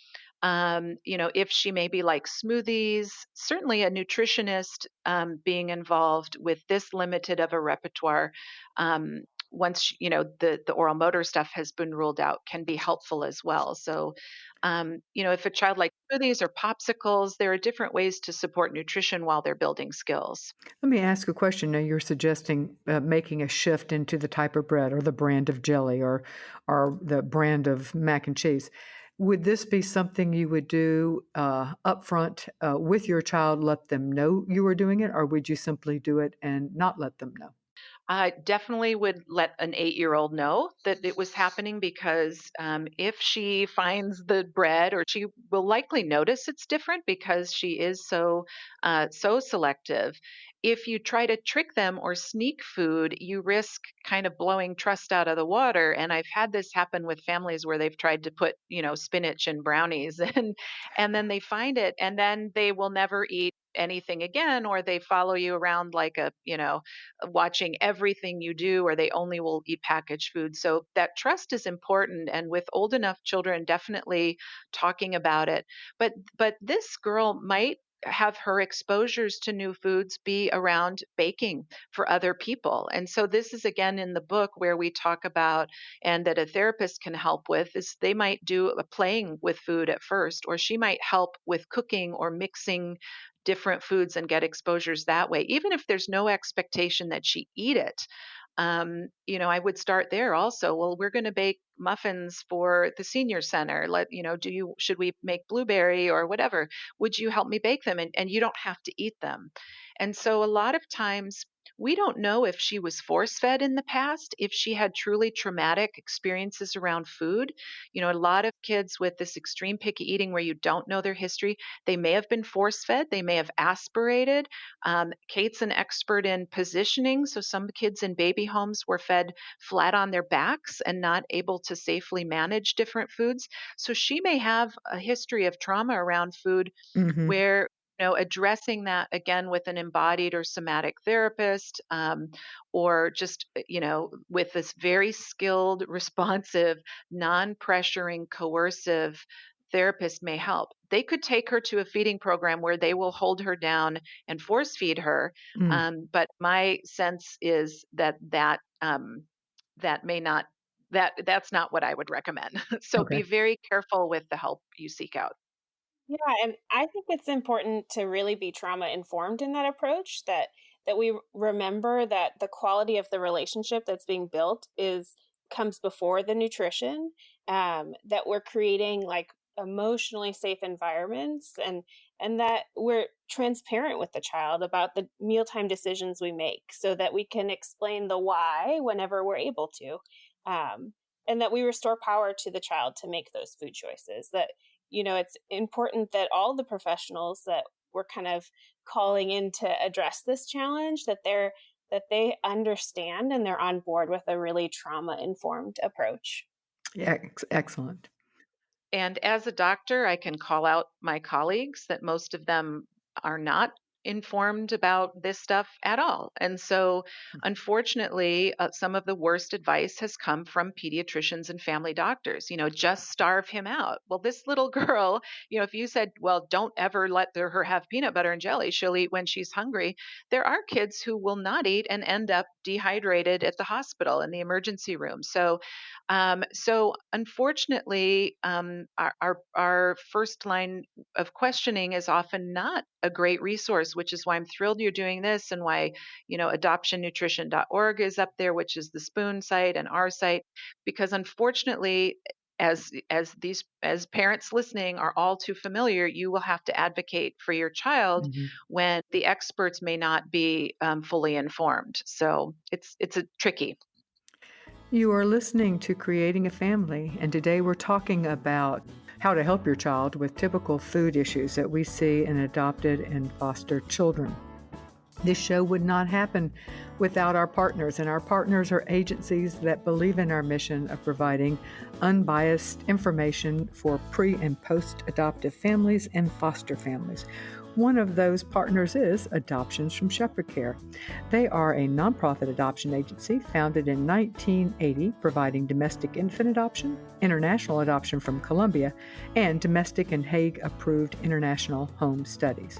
If she maybe likes smoothies, certainly a nutritionist being involved with this limited of a repertoire, once the oral motor stuff has been ruled out, can be helpful as well. So, if a child likes smoothies or popsicles, there are different ways to support nutrition while they're building skills. Let me ask a question. Now, you're suggesting making a shift into the type of bread or the brand of jelly or the brand of mac and cheese. Would this be something you would do upfront with your child, let them know you were doing it, or would you simply do it and not let them know? I definitely would let an 8-year-old know that it was happening because if she finds the bread, or she will likely notice it's different because she is so selective. If you try to trick them or sneak food, you risk kind of blowing trust out of the water. And I've had this happen with families where they've tried to put, spinach in brownies, and then they find it, and then they will never eat anything again, or they follow you around like watching everything you do, or they only will eat packaged food. So that trust is important, and with old enough children, definitely talking about it. But this girl might have her exposures to new foods be around baking for other people. And so this is again in the book where we talk about, and that a therapist can help with, is they might do a playing with food at first, or she might help with cooking or mixing different foods and get exposures that way, even if there's no expectation that she eat it. I would start there also. Well, we're going to bake muffins for the senior center. Should we make blueberry or whatever? Would you help me bake them? And you don't have to eat them. And so a lot of times we don't know if she was force fed in the past, if she had truly traumatic experiences around food. A lot of kids with this extreme picky eating where you don't know their history, they may have been force fed, they may have aspirated. Kate's an expert in positioning. So some kids in baby homes were fed flat on their backs and not able to safely manage different foods. So she may have a history of trauma around food Hmm. where addressing that again with an embodied or somatic therapist, or just with this very skilled, responsive, non-pressuring, coercive therapist may help. They could take her to a feeding program where they will hold her down and force feed her. Mm. But my sense is that may not that's not what I would recommend. So be Okay. very careful with the help you seek out. Yeah, and I think it's important to really be trauma informed in that approach, that we remember that the quality of the relationship that's being built is comes before the nutrition, that we're creating like emotionally safe environments, and that we're transparent with the child about the mealtime decisions we make so that we can explain the why whenever we're able to. Um, and that we restore power to the child to make those food choices. That it's important that all the professionals that we're kind of calling in to address this challenge, that they understand and they're on board with a really trauma informed approach. Yeah, excellent. And as a doctor, I can call out my colleagues that most of them are not informed about this stuff at all. And so, unfortunately, some of the worst advice has come from pediatricians and family doctors. Just starve him out. Well, this little girl, if you said, well, don't ever let her have peanut butter and jelly, she'll eat when she's hungry. There are kids who will not eat and end up dehydrated at the hospital in the emergency room. So unfortunately, our first line of questioning is often not a great resource, which is why I'm thrilled you're doing this, and why adoptionnutrition.org is up there, which is the Spoon site and our site, because unfortunately, as parents listening are all too familiar, you will have to advocate for your child Mhm. when the experts may not be fully informed. So it's a tricky. You are listening to Creating a Family, and today we're talking about how to help your child with typical food issues that we see in adopted and foster children. This show would not happen without our partners, and our partners are agencies that believe in our mission of providing unbiased information for pre- and post-adoptive families and foster families. One of those partners is Adoptions from Shepherd Care. They are a nonprofit adoption agency founded in 1980, providing domestic infant adoption, international adoption from Colombia, and domestic and Hague approved international home studies.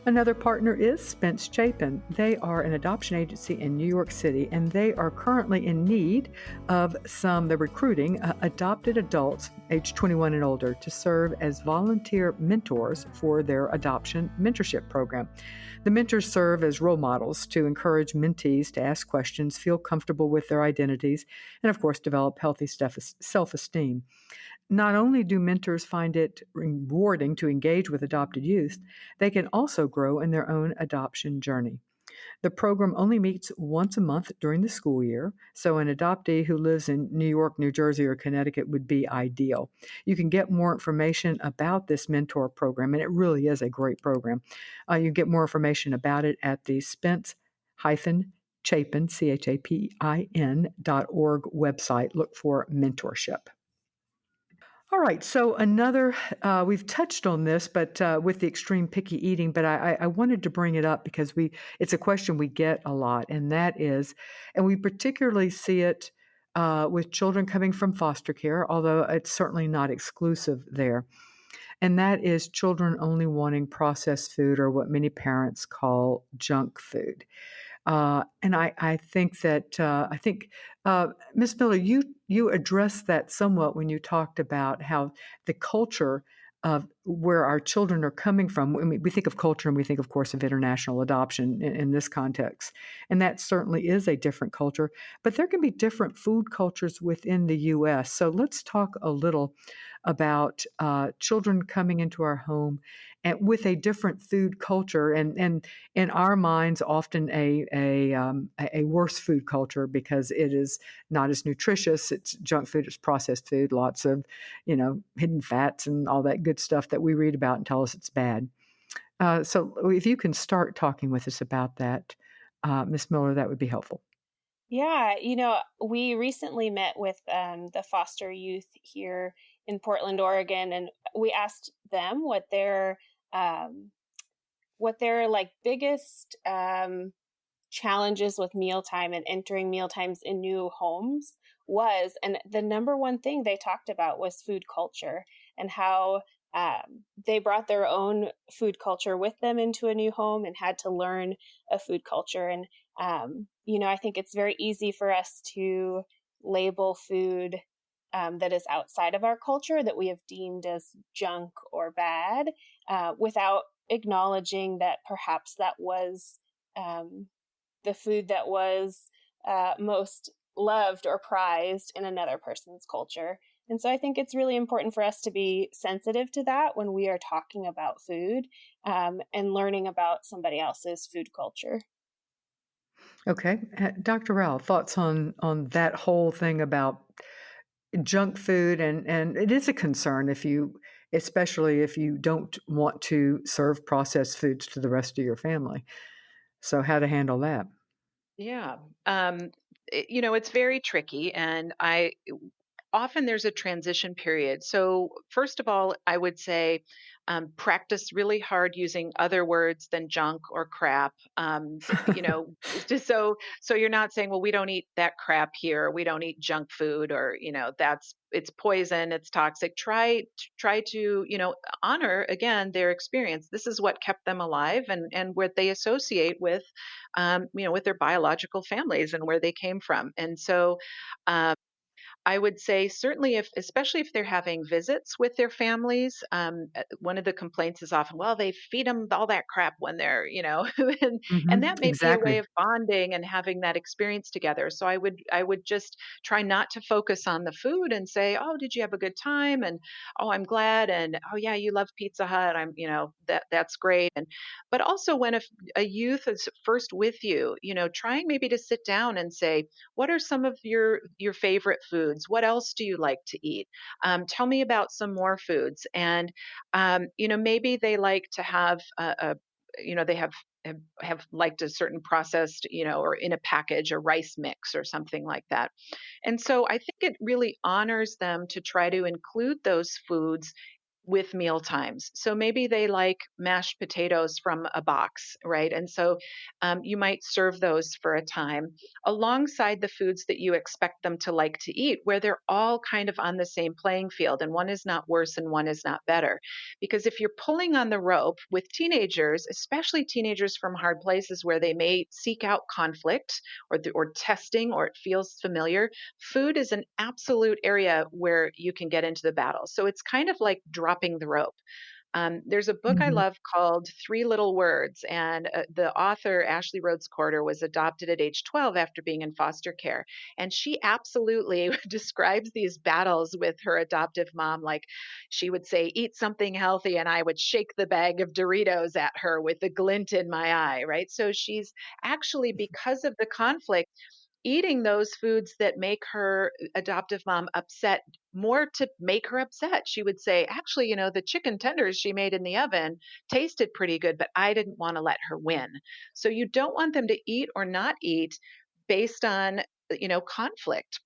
Another partner is Spence Chapin. They are an adoption agency in New York City, and they are currently in need of they're recruiting adopted adults age 21 and older to serve as volunteer mentors for their adoption mentorship program. The mentors serve as role models to encourage mentees to ask questions, feel comfortable with their identities, and of course, develop healthy self-esteem. Not only do mentors find it rewarding to engage with adopted youth, they can also grow in their own adoption journey. The program only meets once a month during the school year, so an adoptee who lives in New York, New Jersey, or Connecticut would be ideal. You can get more information about this mentor program, and it really is a great program. You get more information about it at the Spence-Chapin, CHAPIN.org website. Look for mentorship. All right, so we've touched on this, but with the extreme picky eating, but I wanted to bring it up because it's a question we get a lot, and that is, and we particularly see it with children coming from foster care, although it's certainly not exclusive there, and that is children only wanting processed food or what many parents call junk food. And I think that Miss Miller, you addressed that somewhat when you talked about how the culture of where our children are coming from. I mean, we think of culture and we think, of course, of international adoption in this context, and that certainly is a different culture. But there can be different food cultures within the U.S. So let's talk a little about children coming into our home and with a different food culture, and in our minds, often a worse food culture because it is not as nutritious. It's junk food, it's processed food, lots of, hidden fats and all that good stuff that we read about and tell us it's bad. So if you can start talking with us about that, Miss Miller, that would be helpful. Yeah, we recently met with the foster youth here in Portland, Oregon, and we asked them um, what their like biggest challenges with mealtime and entering mealtimes in new homes was. And the number one thing they talked about was food culture and how they brought their own food culture with them into a new home and had to learn a food culture. And, I think it's very easy for us to label food that is outside of our culture that we have deemed as junk or bad without acknowledging that perhaps that was the food that was most loved or prized in another person's culture. And so I think it's really important for us to be sensitive to that when we are talking about food and learning about somebody else's food culture. Okay, Dr. Rowell, thoughts on that whole thing about junk food, and it is a concern especially if you don't want to serve processed foods to the rest of your family. So how to handle that? Yeah. It's very tricky. And often there's a transition period. So, first of all, I would say practice really hard using other words than junk or crap. It's just so you're not saying, well, we don't eat that crap here. We don't eat junk food, or it's poison, it's toxic. Try to honor again their experience. This is what kept them alive, and what they associate with their biological families and where they came from. And so I would say certainly especially if they're having visits with their families, one of the complaints is often, well, they feed them all that crap when they're, and that may be a way Exactly. of bonding and having that experience together. So I would just try not to focus on the food and say, oh, did you have a good time? And oh, I'm glad. And oh yeah, you love Pizza Hut. That's great. But also when a youth is first with you, trying maybe to sit down and say, what are some of your favorite foods? What else do you like to eat? Tell me about some more foods. And maybe they like to have they have liked a certain processed, or in a package, a rice mix or something like that. And so I think it really honors them to try to include those foods with meal times. So maybe they like mashed potatoes from a box, right? And so you might serve those for a time alongside the foods that you expect them to like to eat, where they're all kind of on the same playing field and one is not worse and one is not better. Because if you're pulling on the rope with teenagers, especially teenagers from hard places where they may seek out conflict or testing or it feels familiar, food is an absolute area where you can get into the battle. So it's kind of like dropping the rope. There's a book I Mhm. love called Three Little Words, and the author, Ashley Rhodes Corder, was adopted at age 12 after being in foster care. And she absolutely describes these battles with her adoptive mom. Like she would say, eat something healthy, and I would shake the bag of Doritos at her with a glint in my eye, right? So she's actually, because of the conflict, eating those foods that make her adoptive mom upset more to make her upset. She would say, actually, the chicken tenders she made in the oven tasted pretty good, but I didn't want to let her win. So you don't want them to eat or not eat based on, conflict.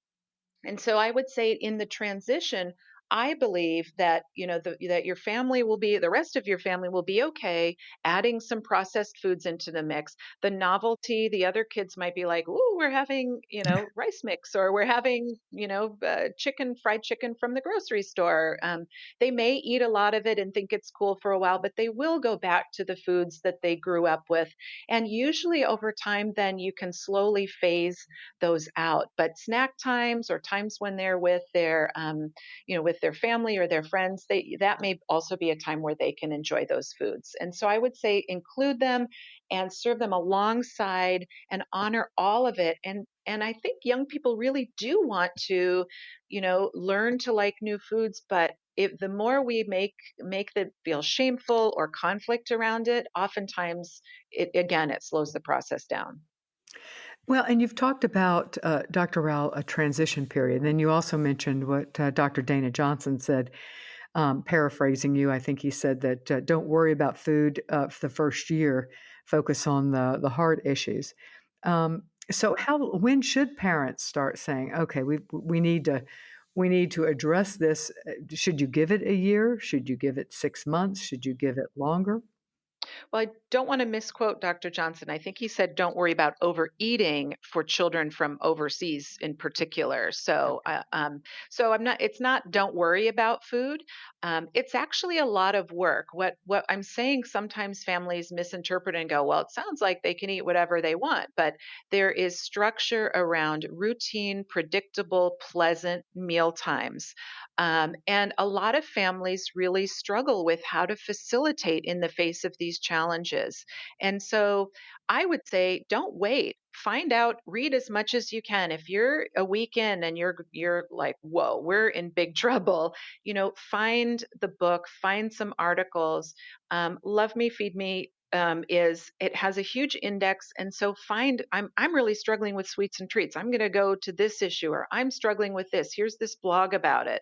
And so I would say in the transition, I believe that that your family will be the rest of your family will be okay adding some processed foods into the mix. The novelty, the other kids might be like, "Ooh, we're having rice mix, or we're having fried chicken from the grocery store." They may eat a lot of it and think it's cool for a while, but they will go back to the foods that they grew up with. And usually over time, then you can slowly phase those out. But snack times or times when they're with with their family or their friends, that may also be a time where they can enjoy those foods. And so I would say include them and serve them alongside and honor all of it. And I think young people really do want to, learn to like new foods, but if the more we make them feel shameful or conflict around it, oftentimes it slows the process down. Well, and you've talked about, Dr. Rowell, a transition period. And then you also mentioned what Dr. Dana Johnson said, paraphrasing you. I think he said that don't worry about food for the first year, focus on the heart issues. So, when should parents start saying, okay, we need to address this? Should you give it a year? Should you give it 6 months? Should you give it longer? Well, I don't want to misquote Dr. Johnson. I think he said, "Don't worry about overeating for children from overseas, in particular." So, Okay. so I'm not. It's not. Don't worry about food. It's actually a lot of work. What I'm saying, sometimes families misinterpret and go, "Well, it sounds like they can eat whatever they want," but there is structure around routine, predictable, pleasant meal times. And a lot of families really struggle with how to facilitate in the face of these challenges. And so I would say don't wait. Find out, read as much as you can. If you're a weekend and you're like, whoa, we're in big trouble, find the book, find some articles. Love Me, Feed Me is it has a huge index, and so find I'm really struggling with sweets and treats. I'm going to go to this issue, or I'm struggling with this. Here's this blog about it.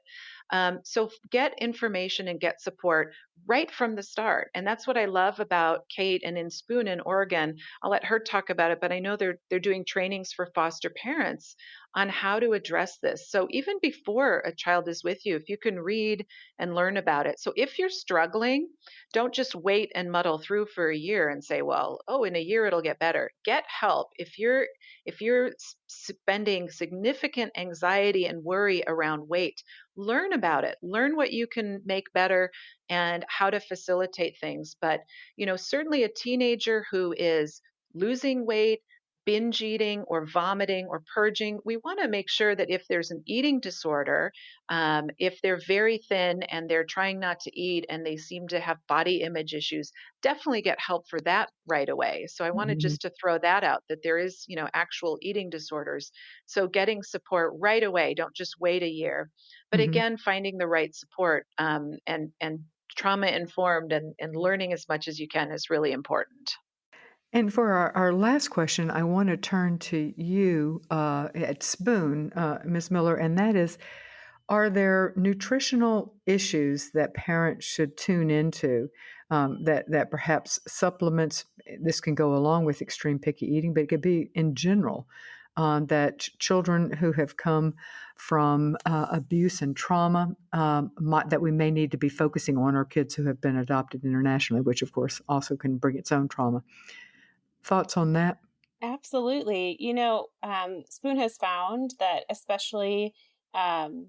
So get information and get support right from the start. And that's what I love about Kate and in Spoon in Oregon. I'll let her talk about it, but I know they're doing trainings for foster parents on how to address this. So even before a child is with you, if you can read and learn about it. So if you're struggling, don't just wait and muddle through for a year and say, well, oh, in a year it'll get better. Get help. If you're spending significant anxiety and worry around weight, learn about it. Learn what you can make better and how to facilitate things. But, certainly a teenager who is losing weight, binge eating or vomiting or purging, we want to make sure that if there's an eating disorder, if they're very thin and they're trying not to eat and they seem to have body image issues, definitely get help for that right away. So I wanted Mhm. just to throw that out, that there is, actual eating disorders. So getting support right away, don't just wait a year. But Mhm. again, finding the right support, and trauma informed and learning as much as you can is really important. And for our last question, I want to turn to you at Spoon, Ms. Miller, and that is, are there nutritional issues that parents should tune into that perhaps supplements? This can go along with extreme picky eating, but it could be in general. that children who have come from abuse and trauma, that we may need to be focusing on, or kids who have been adopted internationally, which of course also can bring its own trauma. Thoughts on that? Absolutely. Spoon has found that especially um,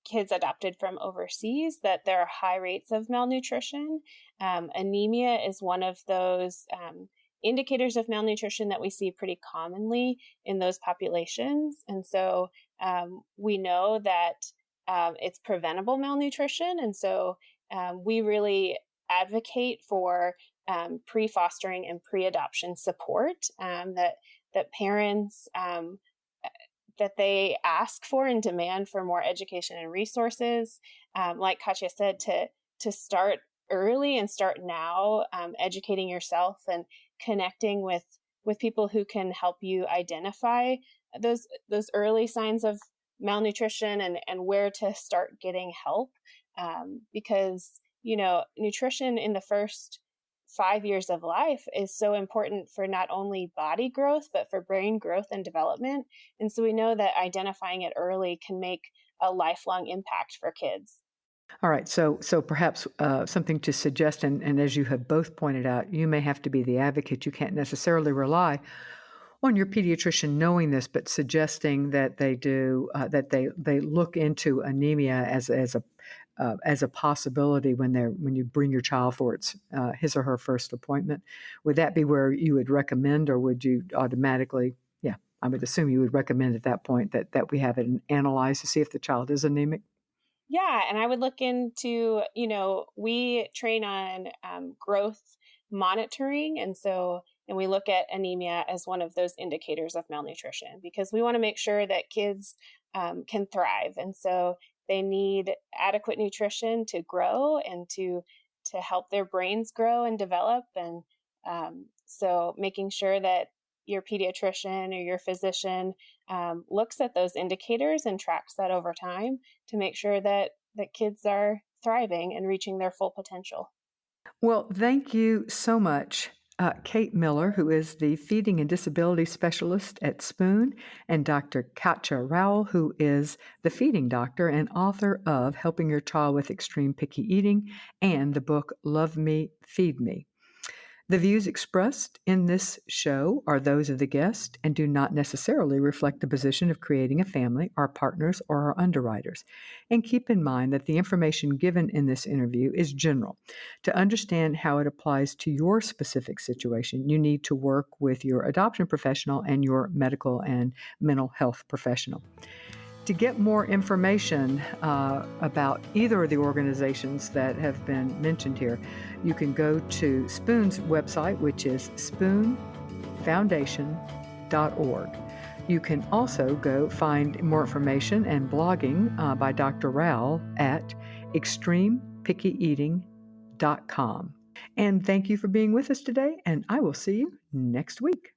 kids adopted from overseas, that there are high rates of malnutrition. Anemia is one of those indicators of malnutrition that we see pretty commonly in those populations. And so we know that it's preventable malnutrition. And so we really advocate for pre-fostering and pre-adoption support, that parents that they ask for and demand for more education and resources. Like Katja said, to start early and start now, educating yourself and connecting with people who can help you identify those early signs of malnutrition, and where to start getting help, because nutrition in the first 5 years of life is so important for not only body growth, but for brain growth and development. And so we know that identifying it early can make a lifelong impact for kids. All right, so perhaps something to suggest, and as you have both pointed out, you may have to be the advocate. You can't necessarily rely on your pediatrician knowing this, but suggesting that they do that they look into anemia as a possibility when you bring your child for his or her first appointment. Would that be where you would recommend, or would you automatically? Yeah, I would assume you would recommend at that point that we have it analyzed to see if the child is anemic. Yeah, and I would look into, we train on growth monitoring. And we look at anemia as one of those indicators of malnutrition, because we want to make sure that kids can thrive. And so they need adequate nutrition to grow and to help their brains grow and develop. And so making sure that your pediatrician or your physician looks at those indicators and tracks that over time to make sure that kids are thriving and reaching their full potential. Well, thank you so much, Kate Miller, who is the Feeding and Disability Specialist at Spoon, and Dr. Katja Rowell, who is the feeding doctor and author of Helping Your Child with Extreme Picky Eating and the book Love Me, Feed Me. The views expressed in this show are those of the guest and do not necessarily reflect the position of creating a family, our partners, or our underwriters. And keep in mind that the information given in this interview is general. To understand how it applies to your specific situation, you need to work with your adoption professional and your medical and mental health professional. To get more information about either of the organizations that have been mentioned here, you can go to Spoon's website, which is spoonfoundation.org. You can also go find more information and blogging by Dr. Rowell at extremepickyeating.com. And thank you for being with us today, and I will see you next week.